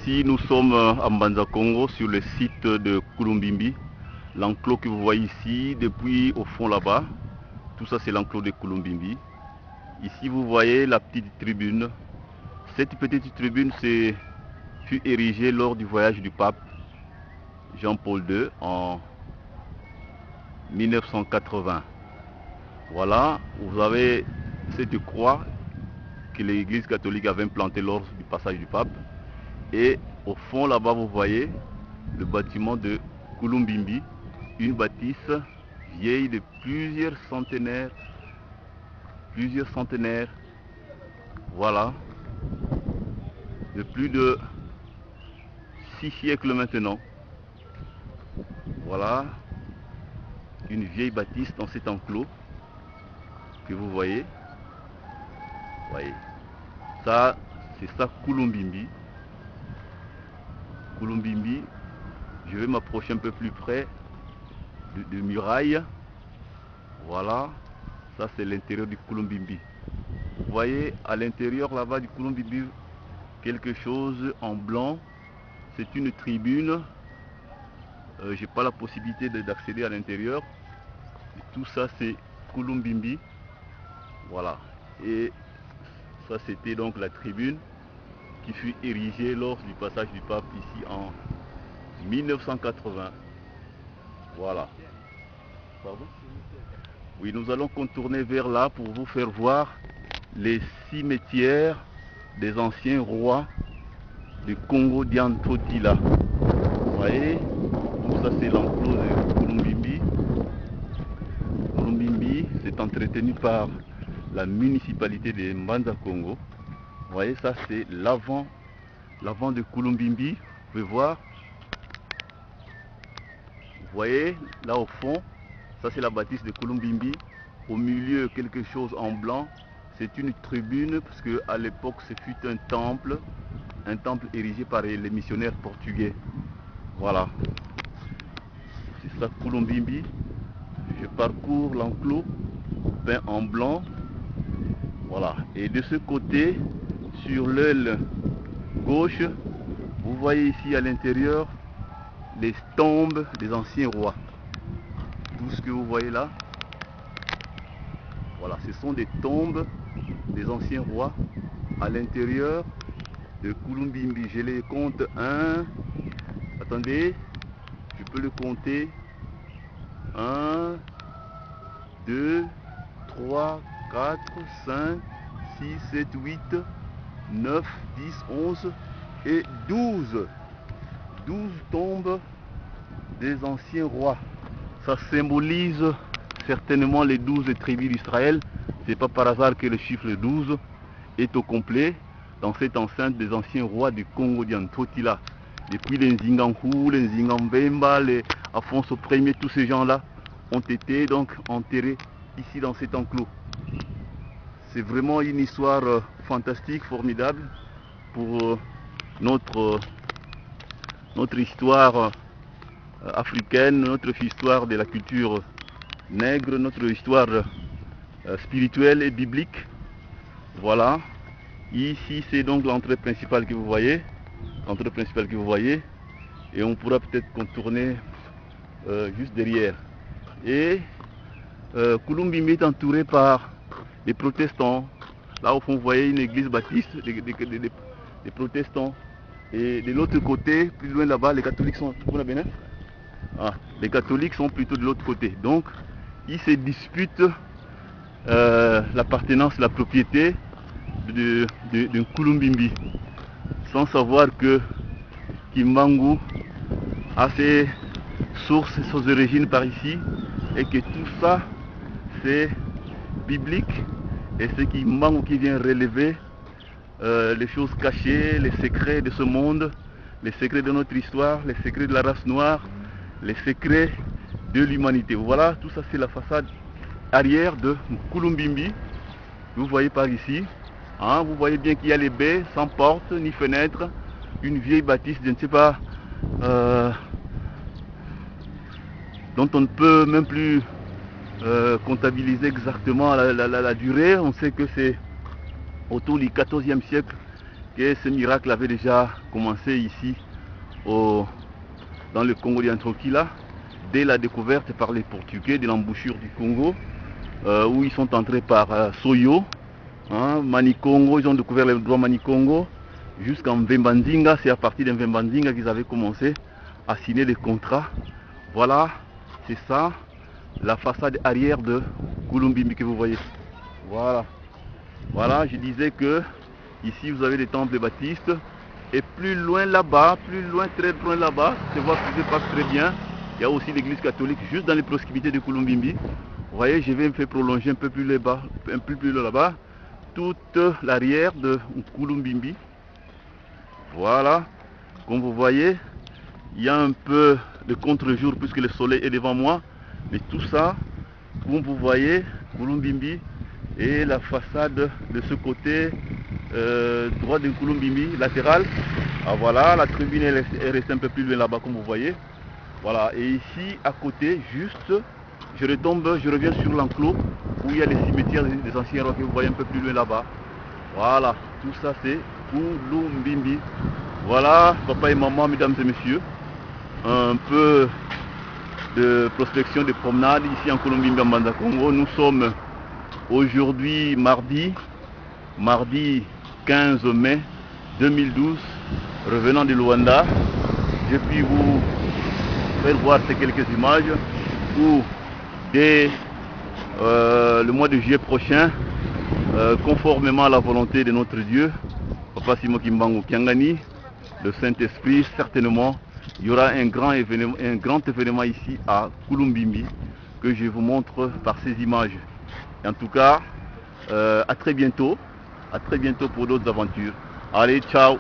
Ici, nous sommes à Mbanza Congo, sur le site de Kulumbimbi. L'enclos que vous voyez ici, depuis au fond là-bas, tout ça c'est l'enclos de Kulumbimbi. Ici, vous voyez la petite tribune. Cette petite tribune fut érigée lors du voyage du pape Jean-Paul II en 1980. Voilà, vous avez cette croix que l'Église catholique avait implantée lors du passage du pape. Et au fond là-bas, vous voyez le bâtiment de Kulumbimbi, une bâtisse vieille de plusieurs centenaires. Voilà, de plus de 6 siècles maintenant. Voilà, une vieille bâtisse dans cet enclos que vous voyez. Voyez, ça, c'est ça Kulumbimbi. Kulumbimbi, je vais m'approcher un peu plus près de muraille. Voilà, ça c'est l'intérieur du Kulumbimbi. Vous voyez à l'intérieur là-bas du Kulumbimbi quelque chose en blanc. C'est une tribune. J'ai pas la possibilité d'accéder à l'intérieur. Tout ça c'est Kulumbimbi. Voilà. Et ça c'était donc la tribune qui fut érigée lors du passage du pape ici en 1980. Voilà. Pardon? Oui, nous allons contourner vers là pour vous faire voir les cimetières des anciens rois du Congo d'Antotila. Vous voyez, tout ça c'est l'enclos de Kulumbimbi. Kulumbimbi, c'est entretenu par la municipalité de Mbanza Congo. Vous voyez, ça c'est l'avant de Kulumbimbi. Vous pouvez voir. Vous voyez, là au fond, ça c'est la bâtisse de Kulumbimbi. Au milieu, quelque chose en blanc. C'est une tribune, parce qu'à l'époque, ce fut un temple érigé par les missionnaires portugais. Voilà. C'est ça Kulumbimbi. Je parcours l'enclos, peint en blanc. Voilà. Et de ce côté, sur l'aile gauche, vous voyez ici à l'intérieur les tombes des anciens rois. Tout ce que vous voyez là, voilà, ce sont des tombes des anciens rois à l'intérieur de Kulumbimbi. Je les compte 1, attendez, je peux le compter, 1, 2, 3, 4, 5, 6, 7, 8, 9, 10, 11 et 12. 12 tombes des anciens rois. Ça symbolise certainement les 12 tribus d'Israël. C'est pas par hasard que le chiffre 12 est au complet dans cette enceinte des anciens rois du Congo d'Antotila. Depuis les Nzingankou, les Nzingambemba, les Afonso Ier, tous ces gens-là ont été donc enterrés ici dans cet enclos. C'est vraiment une histoire fantastique, formidable pour notre histoire africaine, notre histoire de la culture nègre, notre histoire spirituelle et biblique. Voilà. Ici c'est donc l'entrée principale que vous voyez. L'entrée principale que vous voyez. Et on pourra peut-être contourner juste derrière. Et Kulumbimbi est entouré par des protestants. Là au fond vous voyez une église baptiste des protestants. Et de l'autre côté, plus loin là-bas, les catholiques sont... les catholiques sont plutôt de l'autre côté. Donc, ils se disputent l'appartenance, la propriété de Kulumbimbi. Sans savoir que Kimbangu a ses sources, ses origines par ici. Et que tout ça, c'est biblique. Et c'est Kimbangu qui vient relever les choses cachées, les secrets de ce monde, les secrets de notre histoire, les secrets de la race noire, les secrets de l'humanité. Voilà, tout ça c'est la façade arrière de Kulumbimbi. Vous voyez par ici. Hein, vous voyez bien qu'il y a les baies sans porte ni fenêtre. Une vieille bâtisse, je ne sais pas, dont on ne peut même plus comptabiliser exactement la durée. On sait que c'est autour du XIVe siècle que ce miracle avait déjà commencé ici dans le Congo d'Antioquia, dès la découverte par les Portugais de l'embouchure du Congo, où ils sont entrés par Soyo, Manikongo, ils ont découvert le droit Manikongo, jusqu'en Mvembandinga. C'est à partir de Mvembandinga qu'ils avaient commencé à signer des contrats. Voilà, c'est ça, la façade arrière de Kouloumbimbi que vous voyez. Voilà, voilà, je disais que ici vous avez les temples baptistes. Et plus loin là-bas, plus loin, très loin là-bas, je vois que je passe très bien. Il y a aussi l'église catholique juste dans les proximités de Kouloumbimbi. Vous voyez, je vais me faire prolonger un peu plus là-bas, toute l'arrière de Kouloumbimbi. Voilà, comme vous voyez, il y a un peu de contre-jour puisque le soleil est devant moi. Mais tout ça, comme vous voyez, Kouloumbimbi et la façade de ce côté droit de Kouloumbimbi, latéral. Ah, voilà, la tribune est restée un peu plus loin là-bas comme vous voyez. Voilà, et ici à côté, juste, je reviens sur l'enclos où il y a les cimetières des anciens rois que vous voyez un peu plus loin là-bas. Voilà, tout ça c'est Kouloumbimbi. Voilà, papa et maman, mesdames et messieurs, un peu de prospection, de promenade ici en Kouloumbimbi, en Banda Congo. Nous sommes aujourd'hui mardi 15 mai 2012, revenant de Luanda. Je puis vous faire voir ces quelques images où dès le mois de juillet prochain, conformément à la volonté de notre Dieu, Papa Simo Kimbangu Kiangani, le Saint-Esprit, certainement, il y aura un grand événement ici à Kouloumbimbi que je vous montre par ces images. Et en tout cas, à très bientôt pour d'autres aventures. Allez, ciao!